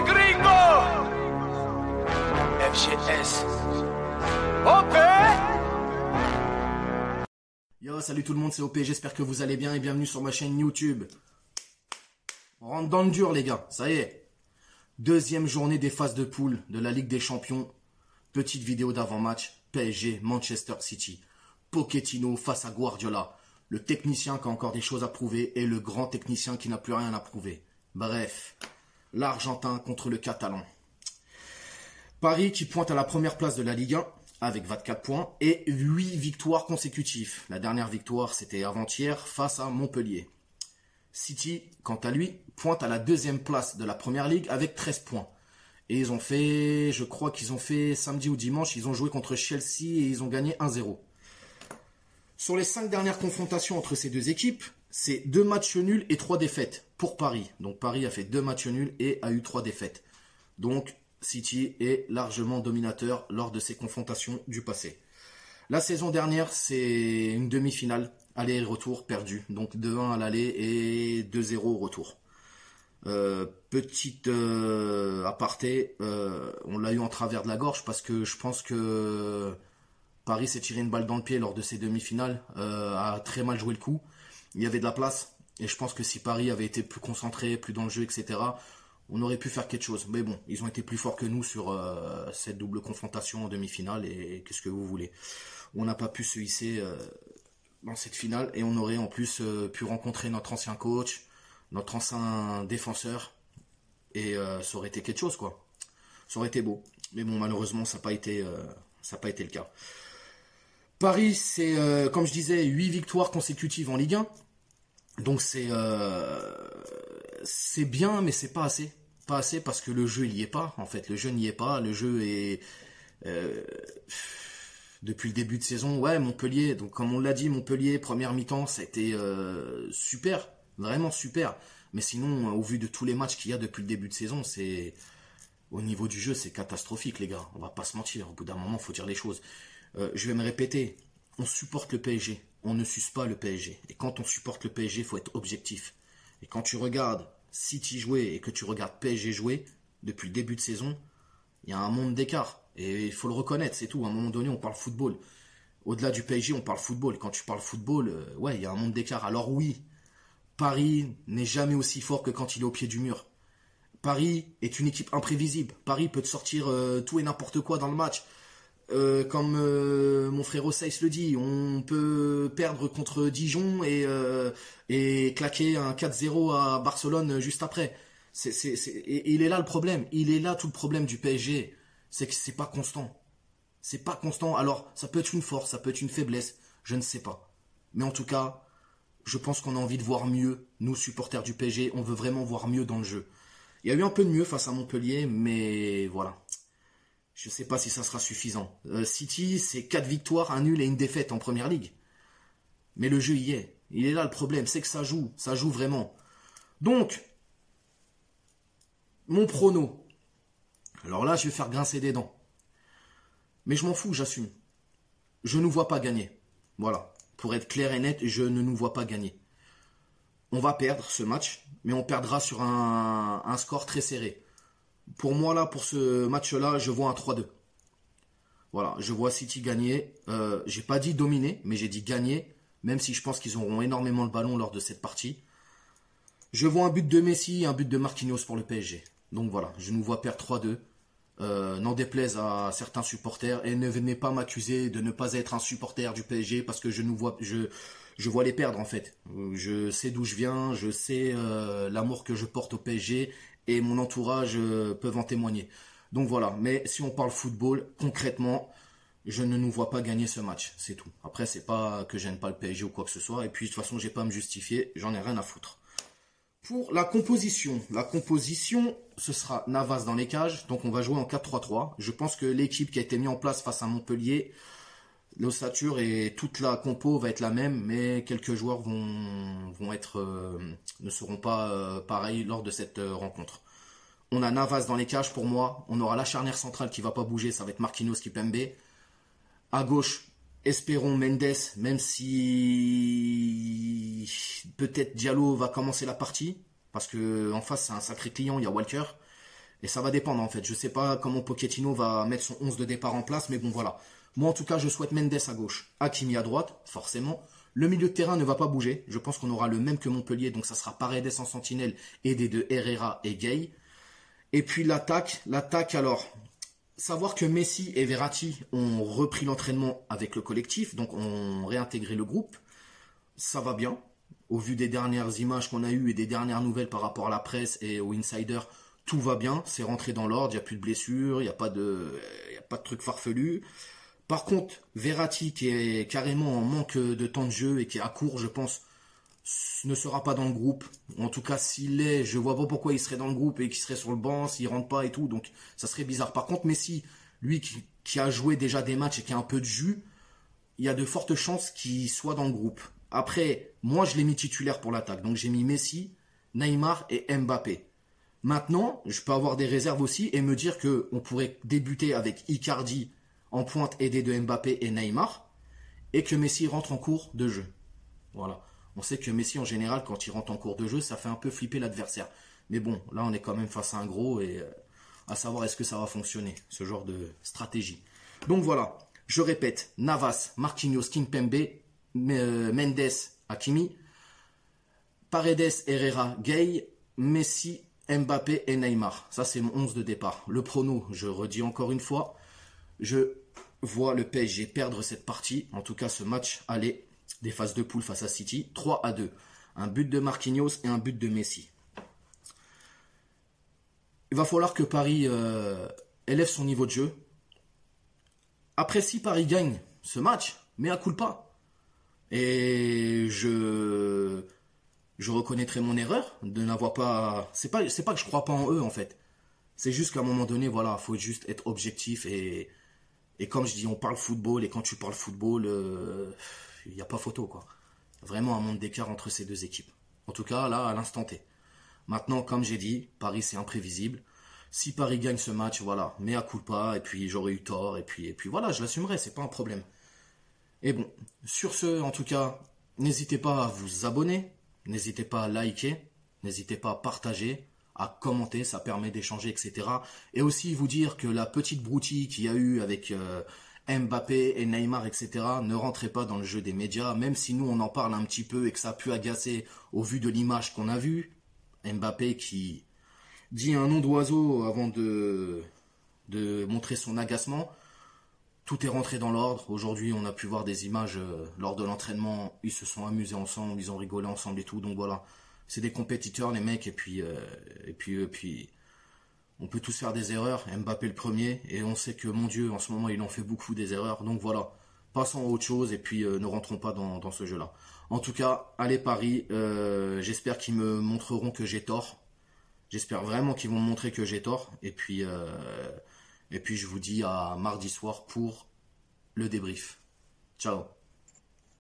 les gringos. FGS. OP. Yo, salut tout le monde, c'est OP, j'espère que vous allez bien et bienvenue sur ma chaîne YouTube. On rentre dans le dur les gars, ça y est. Deuxième journée des phases de poule de la Ligue des Champions. Petite vidéo d'avant-match, PSG, Manchester City. Pochettino face à Guardiola. Le technicien qui a encore des choses à prouver et le grand technicien qui n'a plus rien à prouver. Bref, l'Argentin contre le Catalan. Paris qui pointe à la première place de la Ligue 1 avec 24 points et 8 victoires consécutives. La dernière victoire, c'était avant-hier face à Montpellier. City, quant à lui, pointe à la deuxième place de la Première Ligue avec 13 points. Et ils ont fait, je crois qu'ils ont fait samedi ou dimanche, ils ont joué contre Chelsea et ils ont gagné 1-0. Sur les 5 dernières confrontations entre ces deux équipes, c'est 2 matchs nuls et 3 défaites pour Paris. Donc Paris a fait 2 matchs nuls et a eu 3 défaites. Donc City est largement dominateur lors de ces confrontations du passé. La saison dernière, c'est une demi-finale, aller et retour perdu. Donc 2-1 à l'aller et 2-0 au retour. Petite aparté, on l'a eu en travers de la gorge parce que je pense que Paris s'est tiré une balle dans le pied lors de ces demi-finales, a très mal joué le coup. Il y avait de la place et je pense que si Paris avait été plus concentré, plus dans le jeu, etc., on aurait pu faire quelque chose. Mais bon, ils ont été plus forts que nous sur cette double confrontation en demi-finale et qu'est-ce que vous voulez. On n'a pas pu se hisser dans cette finale et on aurait en plus pu rencontrer notre ancien coach, notre ancien défenseur et ça aurait été quelque chose quoi. Ça aurait été beau. Mais bon, malheureusement, ça n'a pas été le cas. Paris, c'est, comme je disais, 8 victoires consécutives en Ligue 1. Donc c'est bien, mais c'est pas assez. Pas assez parce que le jeu, il y est pas. En fait, le jeu n'y est pas. Le jeu est... depuis le début de saison, ouais, Montpellier. Donc comme on l'a dit, Montpellier, première mi-temps, ça a été super. Vraiment super. Mais sinon, au vu de tous les matchs qu'il y a depuis le début de saison, c'est... Au niveau du jeu, c'est catastrophique, les gars. On va pas se mentir. Au bout d'un moment, il faut dire les choses. Je vais me répéter. On supporte le PSG. On ne suce pas le PSG. Et quand on supporte le PSG, il faut être objectif. Et quand tu regardes City jouer et que tu regardes PSG jouer, depuis le début de saison, il y a un monde d'écart. Et il faut le reconnaître, c'est tout. À un moment donné, on parle football. Au-delà du PSG, on parle football. Quand tu parles football, ouais, il y a un monde d'écart. Alors oui, Paris n'est jamais aussi fort que quand il est au pied du mur. Paris est une équipe imprévisible. Paris peut te sortir tout et n'importe quoi dans le match. Comme mon frère Osseis le dit, on peut perdre contre Dijon et claquer un 4-0 à Barcelone juste après. Et il est là le problème. Il est là tout le problème du PSG. C'est que c'est pas constant. C'est pas constant. Alors, ça peut être une force, ça peut être une faiblesse. Je ne sais pas. Mais en tout cas, je pense qu'on a envie de voir mieux. Nous, supporters du PSG, on veut vraiment voir mieux dans le jeu. Il y a eu un peu de mieux face à Montpellier, mais voilà. Je ne sais pas si ça sera suffisant. City, c'est 4 victoires, un nul et une défaite en Première Ligue. Mais le jeu y est. Il est là le problème, c'est que ça joue vraiment. Donc, mon prono. Alors là, je vais faire grincer des dents. Mais je m'en fous, j'assume. Je ne nous vois pas gagner. Voilà. Pour être clair et net, je ne nous vois pas gagner. On va perdre ce match, mais on perdra sur un score très serré. Pour moi, là, pour ce match-là, je vois un 3-2. Voilà, je vois City gagner. J'ai pas dit dominer, mais j'ai dit gagner, même si je pense qu'ils auront énormément le ballon lors de cette partie. Je vois un but de Messi et un but de Marquinhos pour le PSG. Donc voilà, je nous vois perdre 3-2. N'en déplaise à certains supporters. Et ne venez pas m'accuser de ne pas être un supporter du PSG parce que je vois les perdre en fait. Je sais d'où je viens, je sais l'amour que je porte au PSG et mon entourage peuvent en témoigner. Donc voilà, mais si on parle football, concrètement, je ne nous vois pas gagner ce match, c'est tout. Après, c'est pas que j'aime pas le PSG ou quoi que ce soit, et puis de toute façon, j'ai pas à me justifier, j'en ai rien à foutre. Pour la composition, ce sera Navas dans les cages, donc on va jouer en 4-3-3. Je pense que l'équipe qui a été mise en place face à Montpellier, l'ossature et toute la compo va être la même, mais quelques joueurs ne seront pas pareils lors de cette rencontre. On a Navas dans les cages pour moi, on aura la charnière centrale qui va pas bouger, ça va être Marquinhos Kimpembe. À gauche, espérons Mendes, même si peut-être Diallo va commencer la partie, parce que en face c'est un sacré client, il y a Walker. Et ça va dépendre en fait. Je sais pas comment Pochettino va mettre son 11 de départ en place, mais bon voilà. Moi en tout cas, je souhaite Mendes à gauche, Hakimi à droite, forcément. Le milieu de terrain ne va pas bouger. Je pense qu'on aura le même que Montpellier, donc ça sera Paredes en sentinelle, aidé de Herrera et Gay. Et puis l'attaque alors, savoir que Messi et Verratti ont repris l'entraînement avec le collectif, donc ont réintégré le groupe, ça va bien. Au vu des dernières images qu'on a eues et des dernières nouvelles par rapport à la presse et aux insiders, tout va bien, c'est rentré dans l'ordre, il n'y a plus de blessures, il n'y a pas de trucs farfelus. Par contre, Verratti, qui est carrément en manque de temps de jeu et qui est à court, je pense, ne sera pas dans le groupe. En tout cas, s'il l'est, je vois pas pourquoi il serait dans le groupe et qu'il serait sur le banc, s'il rentre pas et tout, donc ça serait bizarre. Par contre, Messi, lui qui a joué déjà des matchs et qui a un peu de jus, il y a de fortes chances qu'il soit dans le groupe. Après, moi je l'ai mis titulaire pour l'attaque, donc j'ai mis Messi, Neymar et Mbappé. Maintenant, je peux avoir des réserves aussi et me dire qu'on pourrait débuter avec Icardi en pointe aidé de Mbappé et Neymar, et que Messi rentre en cours de jeu. Voilà. On sait que Messi, en général, quand il rentre en cours de jeu, ça fait un peu flipper l'adversaire. Mais bon, là, on est quand même face à un gros, et à savoir est-ce que ça va fonctionner, ce genre de stratégie. Donc voilà, je répète, Navas, Marquinhos, Kimpembe, Mendes, Hakimi, Paredes, Herrera, Gay, Messi, Mbappé et Neymar. Ça, c'est mon 11 de départ. Le prono, je redis encore une fois, je vois le PSG perdre cette partie, en tout cas ce match aller des phases de poule face à City, 3-2. Un but de Marquinhos et un but de Messi. Il va falloir que Paris élève son niveau de jeu. Après, si Paris gagne ce match, mea culpa. Et je reconnaîtrai mon erreur de n'avoir pas... C'est pas que je crois pas en eux, en fait. C'est juste qu'à un moment donné, voilà, faut juste être objectif et comme je dis, on parle football, et quand tu parles football, il n'y a pas photo, quoi. Vraiment un monde d'écart entre ces deux équipes. En tout cas, là, à l'instant T. Maintenant, comme j'ai dit, Paris, c'est imprévisible. Si Paris gagne ce match, voilà, mea culpa, et puis j'aurais eu tort, et puis voilà, je l'assumerai, c'est pas un problème. Et bon, sur ce, en tout cas, n'hésitez pas à vous abonner, n'hésitez pas à liker, n'hésitez pas à partager, à commenter, ça permet d'échanger, etc. Et aussi vous dire que la petite broutille qu'il y a eu avec Mbappé et Neymar, etc., ne rentrez pas dans le jeu des médias, même si nous on en parle un petit peu et que ça a pu agacer au vu de l'image qu'on a vue. Mbappé qui dit un nom d'oiseau avant de montrer son agacement. Tout est rentré dans l'ordre. Aujourd'hui, on a pu voir des images lors de l'entraînement. Ils se sont amusés ensemble, ils ont rigolé ensemble et tout. Donc voilà, c'est des compétiteurs les mecs. Et puis, on peut tous faire des erreurs. Mbappé le premier. Et on sait que, mon Dieu, en ce moment, il en fait beaucoup des erreurs. Donc voilà, passons à autre chose et puis ne rentrons pas dans ce jeu-là. En tout cas, allez Paris. J'espère qu'ils me montreront que j'ai tort. J'espère vraiment qu'ils vont me montrer que j'ai tort. Et puis, je vous dis à mardi soir pour le débrief. Ciao.